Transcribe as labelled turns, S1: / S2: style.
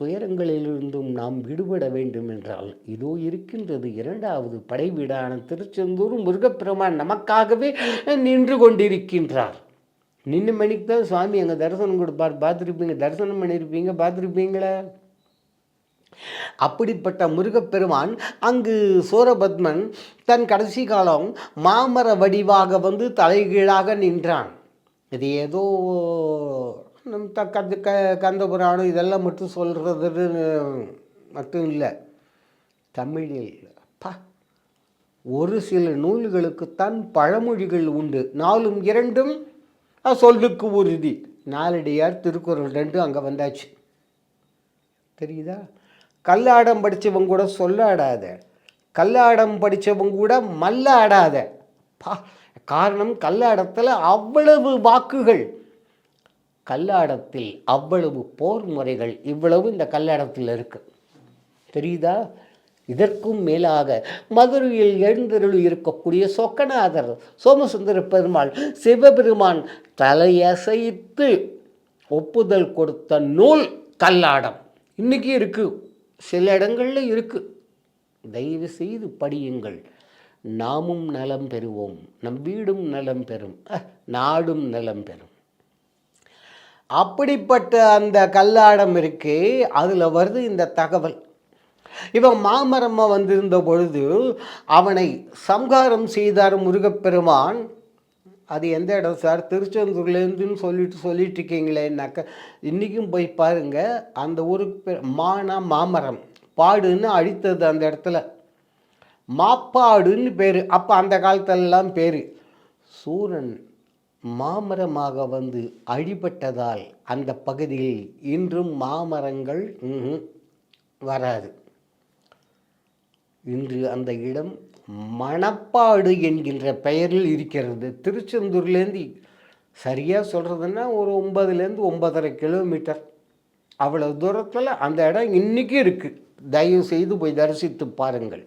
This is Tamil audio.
S1: துயரங்களிலிருந்தும் நாம் விடுபட வேண்டும் என்றால் இதோ இருக்கின்றது இரண்டாவது படை வீடான திருச்செந்தூர் முருகப்பெருமான் நமக்காகவே நின்று கொண்டிருக்கின்றார். நின்று மணிக்கு தான் சுவாமி அங்கே தரிசனம் கொடுப்பார். பார்த்துருப்பீங்க, தரிசனம் பண்ணியிருப்பீங்க, பார்த்துருப்பீங்களா? அப்படிப்பட்ட முருகப்பெருமான் அங்கு சூரபத்மன் தன் கடைசி காலம் மாமர வடிவாக வந்து தலைகீழாக நின்றான். இது ஏதோ நம் கந்த புராணம் இதெல்லாம் மட்டும் சொல்கிறது மட்டும் இல்லை. தமிழில் ஒரு சில நூல்களுக்குத்தான் பழமொழிகள் உண்டு. நாலும் இரண்டும் சொல்லுக்கு உறுதி. நாலடியார் திருக்குறள் 2 அங்கே வந்தாச்சு. தெரியுதா? கல்லாடம் படித்தவங்க கூட சொல்லாடாத, கல்லாடம் படித்தவங்க கூட மல்லாடாத. காரணம், கல்லாடத்தில் அவ்வளவு வாக்குகள், கல்லாடத்தில் அவ்வளவு போர் முறைகள், இவ்வளவு இந்த கல்லாடத்தில் இருக்கு. தெரியுதா? இதற்கும் மேலாக மதுரையில் எழுந்தருள் இருக்கக்கூடிய சொக்கநாதர் சோமசுந்தர பெருமாள் சிவபெருமான் தலையசைத்து ஒப்புதல் கொடுத்த நூல் கல்லாடம். இன்றைக்கி இருக்குது, சில இடங்களில் இருக்குது. தயவு செய்து படியுங்கள். நாமும் நலம் பெறுவோம், நம் வீடும் நலம் பெறும், நாடும் நலம் பெறும். அப்படிப்பட்ட அந்த கல்லாடம் இருக்கே, அதில் வருது இந்த தகவல். இவன் மாமரம்மா வந்திருந்த பொழுது அவனை சம்ஹாரம் செய்தார் முருகப்பெருமான். அது எந்த இடம் சார்? திருச்செந்தூர்லேருந்துன்னு சொல்லிட்டு இருக்கீங்களேன்னாக்க, இன்றைக்கும் போய் பாருங்கள். அந்த ஊருக்கு மாமரம், பாடுன்னு அழித்தது அந்த இடத்துல, மாப்பாடுன்னு பேர். அப்போ அந்த காலத்திலெல்லாம் பேர். சூரன் மாமரமாக வந்து அழிபட்டதால் அந்த பகுதியில் இன்றும் மாமரங்கள் வராது. இன்று அந்த இடம் மணப்பாடு என்கின்ற பெயரில் இருக்கிறது. திருச்செந்தூர்லேருந்து சரியாக சொல்கிறதுன்னா ஒரு 9லேருந்து 9.5 கிலோமீட்டர், அவ்வளோ தூரத்தில் அந்த இடம் இன்றைக்கி இருக்குது. தயவு செய்து போய் தரிசித்து பாருங்கள்.